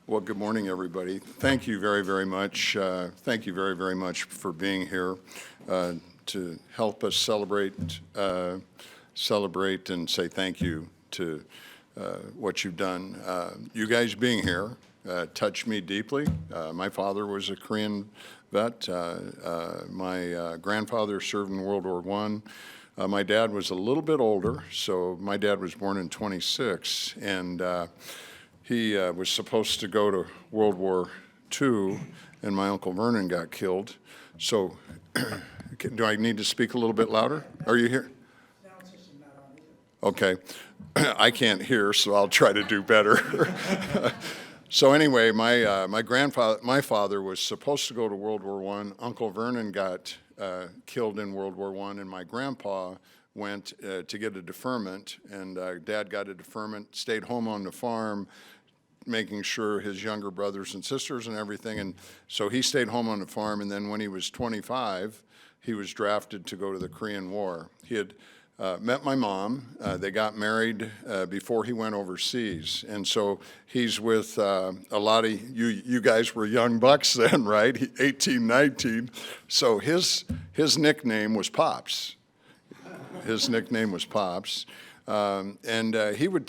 Well, good morning, everybody. Thank you very, very much. Thank you very, very much for being here to help us celebrate and say thank you to what you've done. You guys being here touched me deeply. My father was a Korean vet. My grandfather served in World War I. My dad was a little bit older, so my dad was born in 26, and he was supposed to go to World War II, and my Uncle Vernon got killed. So do I need to speak a little bit louder? Are you here? Okay. I can't hear, so I'll try to do better. So anyway, my father was supposed to go to World War I. Uncle Vernon got killed in World War I, and my grandpa went to get a deferment, and Dad got a deferment, stayed home on the farm, making sure his younger brothers and sisters and everything, and so he stayed home on the farm, and then when he was 25, he was drafted to go to the Korean War. He had met my mom. They got married before he went overseas, and so he's with a lot of you guys were young bucks then, right? 18, 19. So his nickname was Pops. His nickname was Pops. And he wouldn't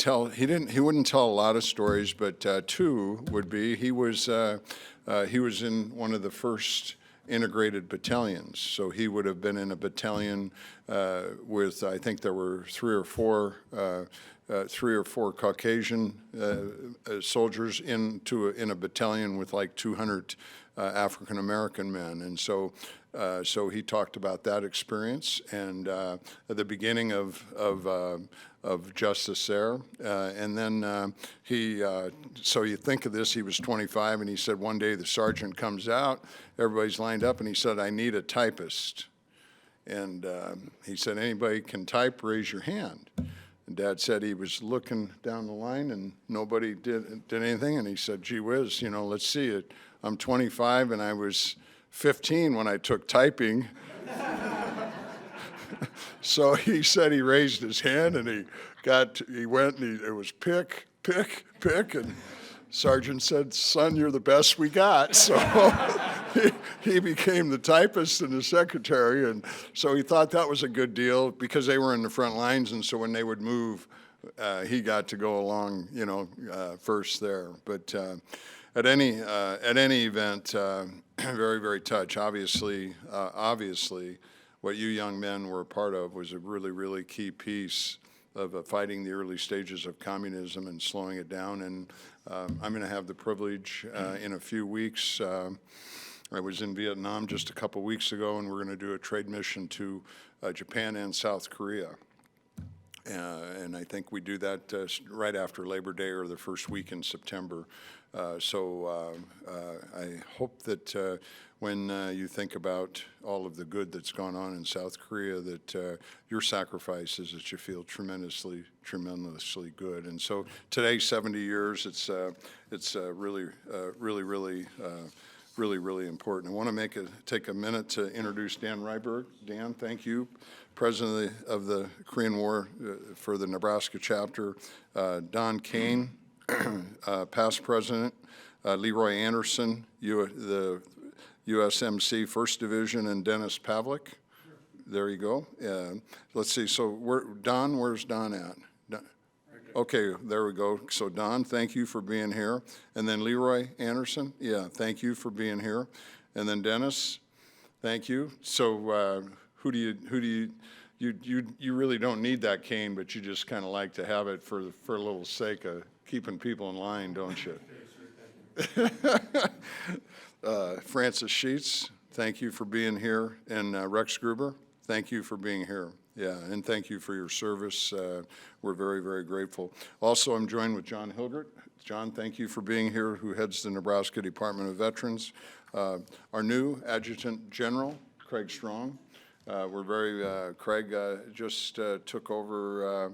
tell a lot of stories, but two would be he was in one of the first integrated battalions. So he would have been in a battalion with, I think there were three or four Caucasian soldiers in a battalion with like 200 African American men, and so he talked about that experience and at the beginning of Justice there, and then so you think of this, he was 25, and he said one day the sergeant comes out, everybody's lined up, and he said, "I need a typist." And he said, "Anybody can type, raise your hand." And Dad said he was looking down the line and nobody did anything, and he said, "Gee whiz, let's see it. I'm 25 and I was 15 when I took typing." So he said he raised his hand and he went and it was pick, and Sergeant said, "Son, you're the best we got." So he became the typist and the secretary, and so he thought that was a good deal because they were in the front lines, and so when they would move, he got to go along, first there. But at any event, very, very touched. Obviously, what you young men were a part of was a really, really key piece of fighting the early stages of communism and slowing it down. And I'm going to have the privilege in a few weeks. I was in Vietnam just a couple weeks ago, and we're going to do a trade mission to Japan and South Korea. And I think we do that right after Labor Day or the first week in September. So I hope that when you think about all of the good that's gone on in South Korea, that your sacrifices, that you feel tremendously good. And so today, 70 years, it's really important. I want to take a minute to introduce Dan Ryberg. Dan, thank you. President of the Korean War for the Nebraska chapter. Don Kane, past president. Leroy Anderson, the USMC 1st Division, and Dennis Pavlik. There you go. Let's see, so where's Don at? Okay, there we go. So Don, thank you for being here. And then Leroy Anderson, thank you for being here. And then Dennis, thank you. So who do you really don't need that cane, but you just kind of like to have it for a little sake of keeping people in line, don't you? Francis Sheets, thank you for being here. And Rex Gruber, thank you for being here. Yeah, and thank you for your service. We're very, very grateful. Also, I'm joined with John Hilgert. John, thank you for being here, who heads the Nebraska Department of Veterans. Our new Adjutant General, Craig Strong. Craig just took over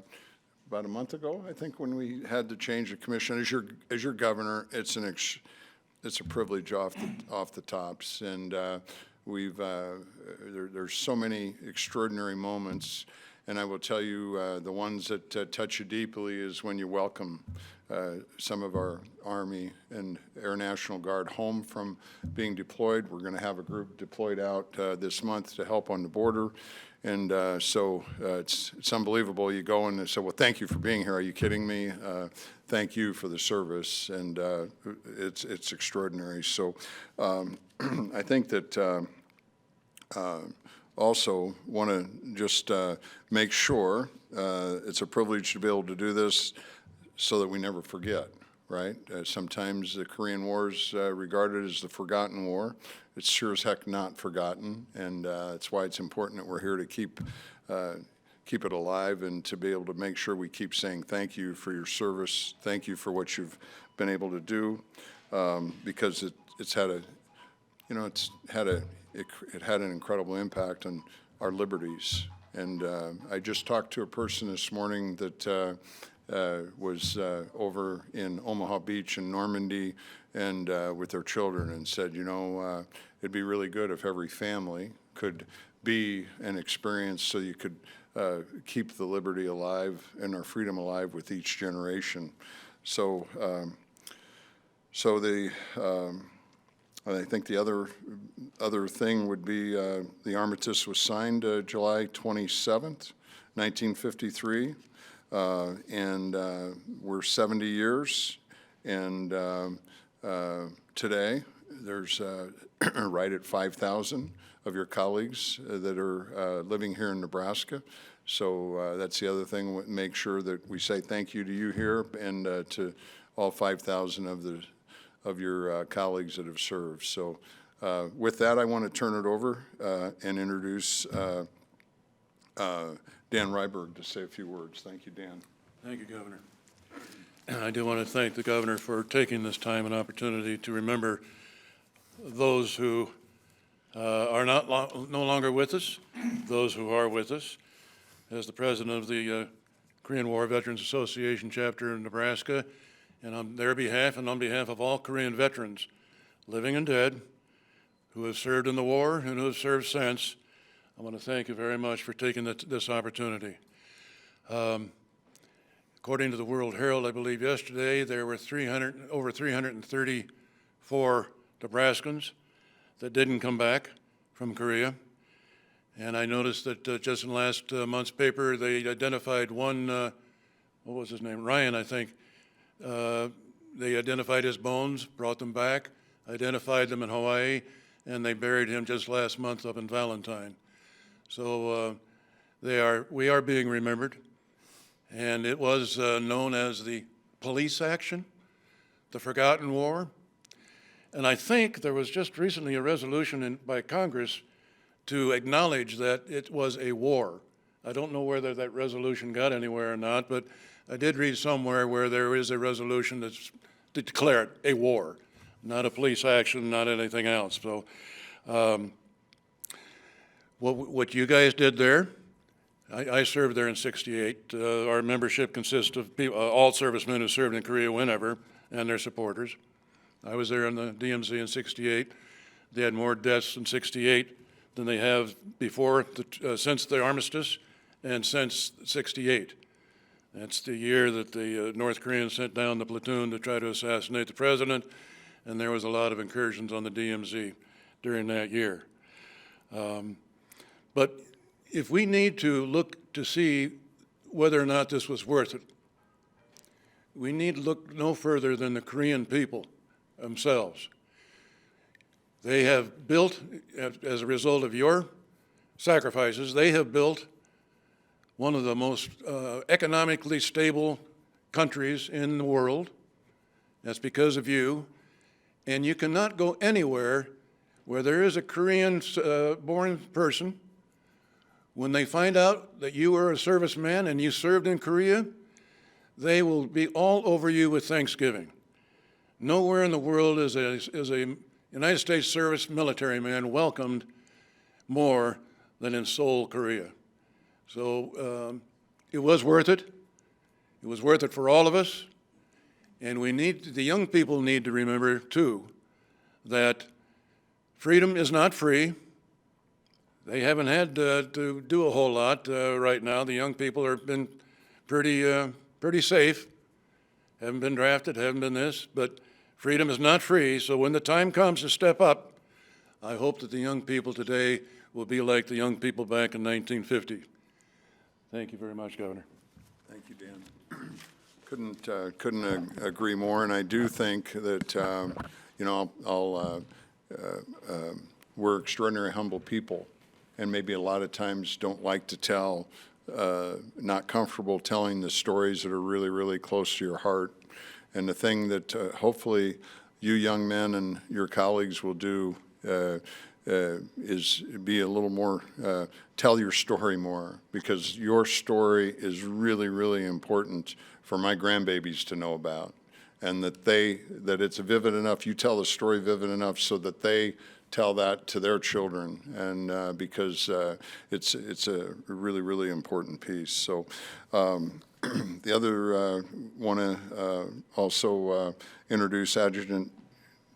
about a month ago, I think, when we had to change the commission. As your governor, it's a privilege off the tops, and there's so many extraordinary moments, And I will tell you, the ones that touch you deeply is when you welcome some of our Army and Air National Guard home from being deployed. We're going to have a group deployed out this month to help on the border. And so it's unbelievable. You go and they say, well, thank you for being here. Are you kidding me? Thank you for the service. And it's extraordinary. So I think that also want to just make sure it's a privilege to be able to do this so that we never forget, right? Sometimes the Korean War is regarded as the forgotten war. It's sure as heck not forgotten, and that's why it's important that we're here to keep it alive and to be able to make sure we keep saying thank you for your service, thank you for what you've been able to do, because it had an incredible impact on our liberties. And I just talked to a person this morning that was over in Omaha Beach in Normandy and with their children, and said, you know, it'd be really good if every family could be an experience so you could keep the liberty alive and our freedom alive with each generation. So, I think the other thing would be the Armistice was signed July 27th, 1953, and we're 70 years, and today there's right at 5,000 of your colleagues that are living here in Nebraska. So that's the other thing. Make sure that we say thank you to you here and to all 5,000 of your colleagues that have served. So with that, I want to turn it over and introduce Dan Ryberg to say a few words. Thank you, Dan. Thank you, Governor. I do want to thank the Governor for taking this time and opportunity to remember those who are no longer with us, those who are with us. As the president of the Korean War Veterans Association chapter in Nebraska, and on their behalf and on behalf of all Korean veterans, living and dead, who have served in the war and who have served since, I want to thank you very much for taking this opportunity. According to the World Herald, I believe yesterday, there were over 334 Nebraskans that didn't come back from Korea. And I noticed that just in last month's paper, they identified one, what was his name, Ryan, I think. They identified his bones, brought them back, identified them in Hawaii, and they buried him just last month up in Valentine. So we are being remembered. And it was known as the police action, the forgotten war. And I think there was just recently a resolution by Congress to acknowledge that it was a war. I don't know whether that resolution got anywhere or not, but I did read somewhere where there is a resolution that's to declare it a war, not a police action, not anything else. So what you guys did there, I served there in '68. Our membership consists of people, all servicemen who served in Korea whenever, and their supporters. I was there in the DMZ in '68. They had more deaths in '68 than they have before, since the Armistice and since '68. That's the year that the North Koreans sent down the platoon to try to assassinate the president, and there was a lot of incursions on the DMZ during that year. But if we need to look to see whether or not this was worth it, we need to look no further than the Korean people themselves. They have built, as a result of your sacrifices, they have built one of the most economically stable countries in the world. That's because of you. And you cannot go anywhere where there is a Korean-born person. When they find out that you were a serviceman and you served in Korea, they will be all over you with Thanksgiving. Nowhere in the world is a United States service military man welcomed more than in Seoul, Korea. So it was worth it. It was worth it for all of us. And the young people need to remember, too, that freedom is not free. they haven't had to do a whole lot right now. The young people have been pretty safe. Haven't been drafted, haven't been this, but freedom is not free. So when the time comes to step up, I hope that the young people today will be like the young people back in 1950. Thank you very much, Governor. Thank you, Dan. Couldn't agree more, and I do think that, we're extraordinarily humble people, and maybe a lot of times don't like to tell, not comfortable telling the stories that are really, really close to your heart. And the thing that hopefully you young men and your colleagues will do is be a little more, tell your story more, because your story is really, really important for my grandbabies to know about, and that it's vivid enough, you tell the story vivid enough so that they tell that to their children, and because it's a really, really important piece. So the other want to also introduce Adjutant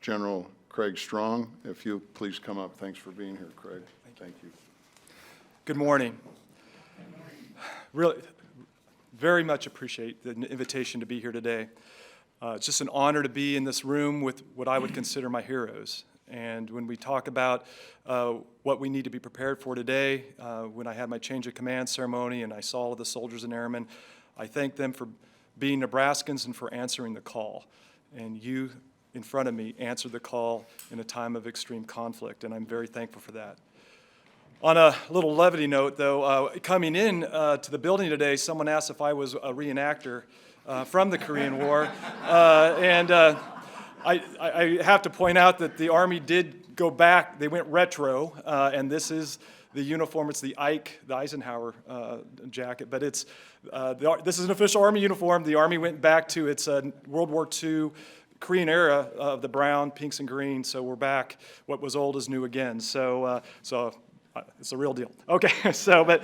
General Craig Strong. If you please come up. Thanks for being here, Craig. Thank you. Good morning. Really, very much appreciate the invitation to be here today. It's just an honor to be in this room with what I would consider my heroes. And when we talk about what we need to be prepared for today, when I had my change of command ceremony and I saw all of the soldiers and airmen, I thank them for being Nebraskans and for answering the call. And you, in front of me, answered the call in a time of extreme conflict, and I'm very thankful for that. On a little levity note, though, coming in to the building today, someone asked if I was a reenactor from the Korean War, and I have to point out that the Army did go back. They went retro, and this is the uniform. It's the Eisenhower jacket, but it's this is an official Army uniform. The Army went back to its World War II Korean era of the brown, pinks, and greens. So we're back. What was old is new again. So it's a real deal. Okay. But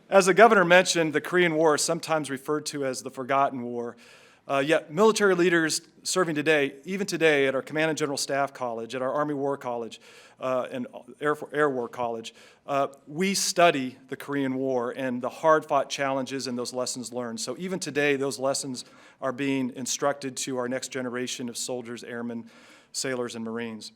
as the governor mentioned, the Korean War is sometimes referred to as the forgotten war. Yet military leaders serving today, even today at our Command and General Staff College, at our Army War College, and Air War College, we study the Korean War and the hard-fought challenges and those lessons learned. So even today, those lessons are being instructed to our next generation of soldiers, airmen, sailors, and Marines.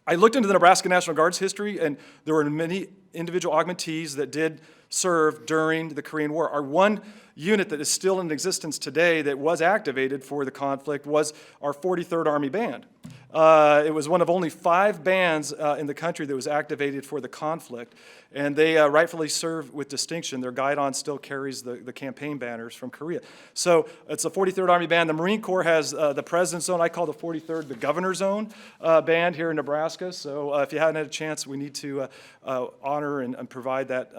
I looked into the Nebraska National Guard's history, and there were many individual augmentees that did serve during the Korean War. Our one unit that is still in existence today that was activated for the conflict was our 43rd Army Band. It was one of only 5 bands in the country that was activated for the conflict, and they rightfully serve with distinction. Their guidon still carries the campaign banners from Korea. So it's the 43rd Army Band. The Marine Corps has the President's Zone. I call the 43rd the Governor's Zone band here in Nebraska. So if you haven't had a chance, we need to honor and provide that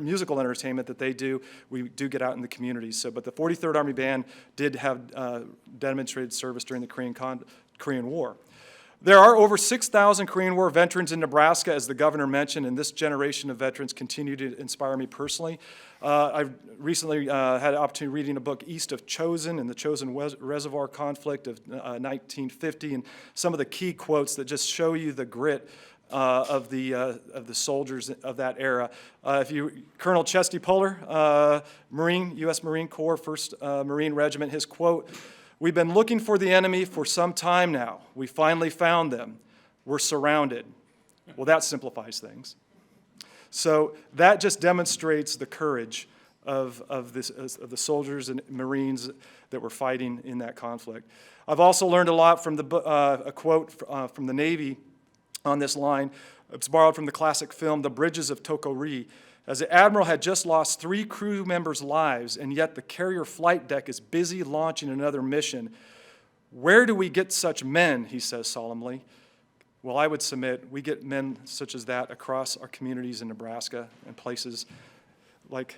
musical entertainment that they do. We do get out in the communities. So, but the 43rd Army Band did have demonstrated service during the Korean War. There are over 6,000 Korean War veterans in Nebraska, as the governor mentioned, and this generation of veterans continue to inspire me personally. I've recently had an opportunity reading a book, East of Chosin, and the Chosin Reservoir conflict of 1950, and some of the key quotes that just show you the grit of the soldiers of that era. Colonel Chesty Puller, Marine, U.S. Marine Corps, 1st Marine Regiment, his quote, "We've been looking for the enemy for some time now. We finally found them. We're surrounded." Well, that simplifies things. So that just demonstrates the courage of the soldiers and Marines that were fighting in that conflict. I've also learned a lot from a quote from the Navy on this line. It's borrowed from the classic film, The Bridges of Tokyo-ri. As the admiral had just lost 3 crew members' lives, and yet the carrier flight deck is busy launching another mission. "Where do we get such men?" he says solemnly. Well, I would submit we get men such as that across our communities in Nebraska and places like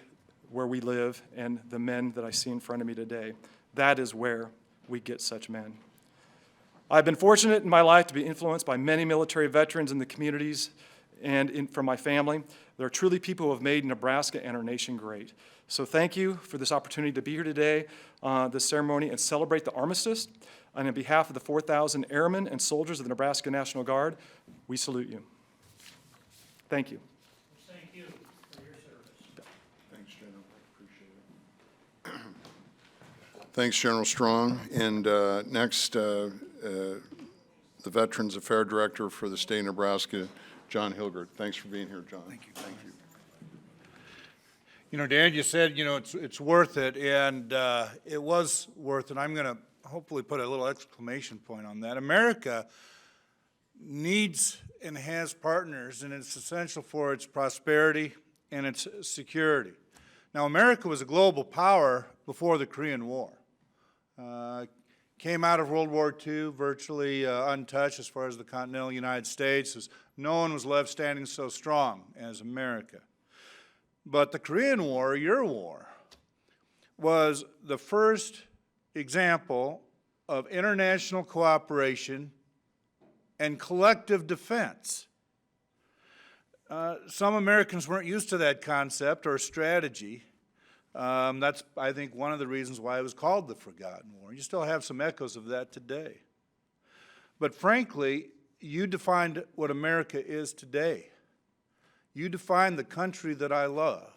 where we live and the men that I see in front of me today. That is where we get such men. I've been fortunate in my life to be influenced by many military veterans in the communities and from my family. There are truly people who have made Nebraska and our nation great. So thank you for this opportunity to be here today, this ceremony, and celebrate the Armistice. And on behalf of the 4,000 airmen and soldiers of the Nebraska National Guard, we salute you. Thank you. Thank you for your service. Thanks, General. Appreciate it. Thanks, General Strong. And next, the Veterans Affairs Director for the state of Nebraska, John Hilgert. Thanks for being here, John. Thank you. Thank you. You know, Dan, you said, you know, it's worth it, and it was worth it. I'm going to hopefully put a little exclamation point on that. America needs and has partners, and it's essential for its prosperity and its security. Now, America was a global power before the Korean War. Came out of World War II virtually untouched as far as the continental United States, as no one was left standing so strong as America. But the Korean War, your war, was the first example of international cooperation and collective defense. Some Americans weren't used to that concept or strategy. That's, I think, one of the reasons why it was called the Forgotten War. You still have some echoes of that today. But frankly, you defined what America is today. You defined the country that I love.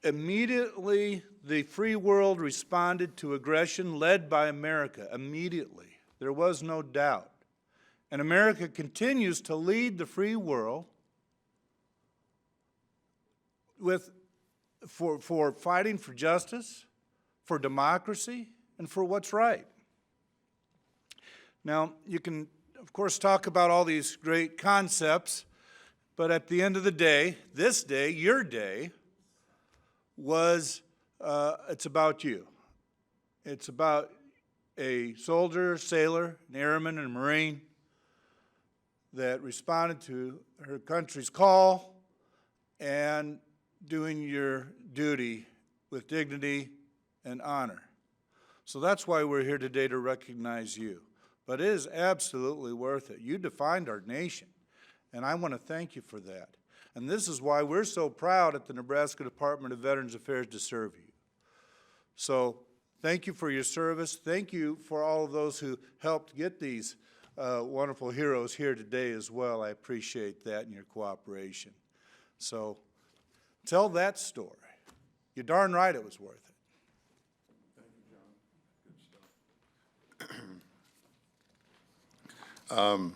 Immediately, the free world responded to aggression led by America. Immediately. There was no doubt. And America continues to lead the free world for fighting for justice, for democracy, and for what's right. Now, you can, of course, talk about all these great concepts, but at the end of the day, this day, your day, it's about you. It's about a soldier, sailor, an airman, and a Marine that responded to her country's call and doing your duty with dignity and honor. So that's why we're here today, to recognize you. But it is absolutely worth it. You defined our nation, and I want to thank you for that. And this is why we're so proud at the Nebraska Department of Veterans Affairs to serve you. So thank you for your service. Thank you for all of those who helped get these wonderful heroes here today as well. I appreciate that and your cooperation. So tell that story. You're darn right it was worth it. Thank you, John. Good stuff.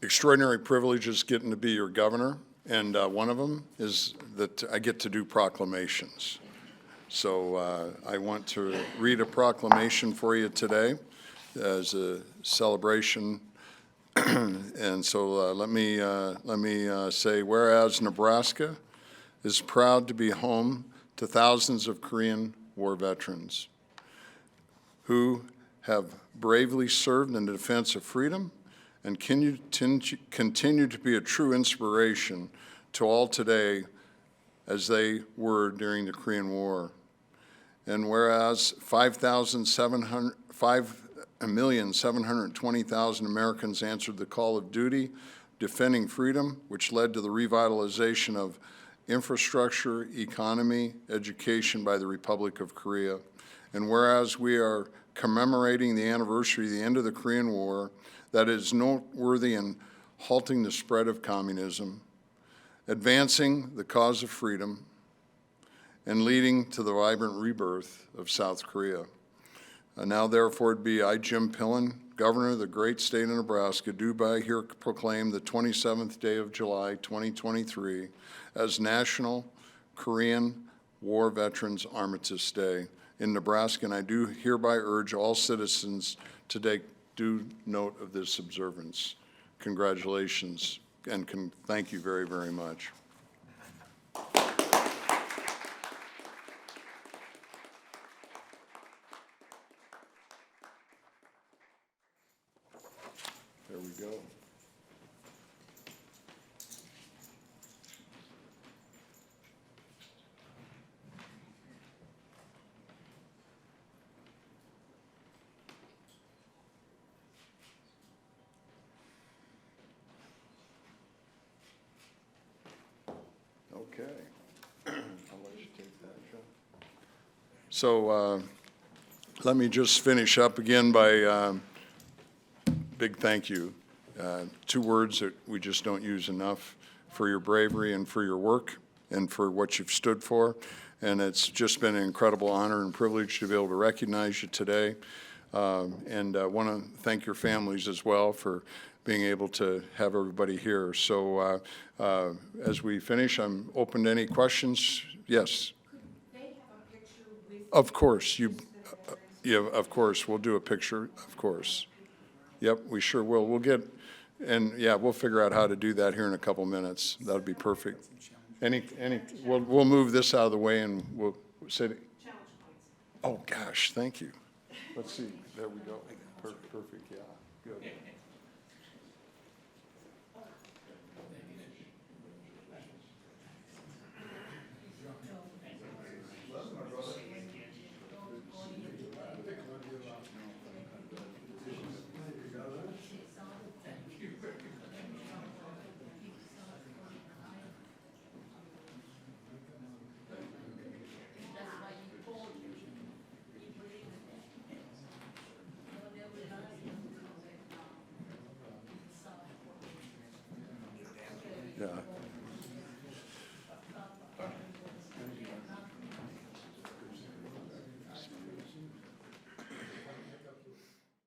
Extraordinary privileges getting to be your governor, and one of them is that I get to do proclamations. So I want to read a proclamation for you today as a celebration. And so let me say, whereas Nebraska is proud to be home to thousands of Korean War veterans who have bravely served in the defense of freedom and continue to be a true inspiration to all today as they were during the Korean War. And whereas 5,720,000 Americans answered the call of duty defending freedom, which led to the revitalization of infrastructure, economy, education by the Republic of Korea. And whereas we are commemorating the anniversary of the end of the Korean War, that is noteworthy in halting the spread of communism, advancing the cause of freedom, and leading to the vibrant rebirth of South Korea. Now therefore it be I, Jim Pillen, Governor of the great state of Nebraska, do by here proclaim the 27th day of July, 2023, as National Korean War Veterans Armistice Day in Nebraska, and I do hereby urge all citizens to take due note of this observance. Congratulations, and thank you very, very much. There we go. Okay. I'll let you take that, Joe. So let me just finish up again by big thank you. two words that we just don't use enough for your bravery and for your work and for what you've stood for. And it's just been an incredible honor and privilege to be able to recognize you today. And I want to thank your families as well for being able to have everybody here. So as we finish, I'm open to any questions. Yes? Could they have a picture with? Of course. Yeah, of course. We'll do a picture, of course. Yep, we sure will. We'll get, and yeah, we'll figure out how to do that here in a couple minutes. That would be perfect. We'll move this out of the way and we'll say. Oh, gosh, thank you. Let's see. There we go. Perfect, yeah, good. Yeah.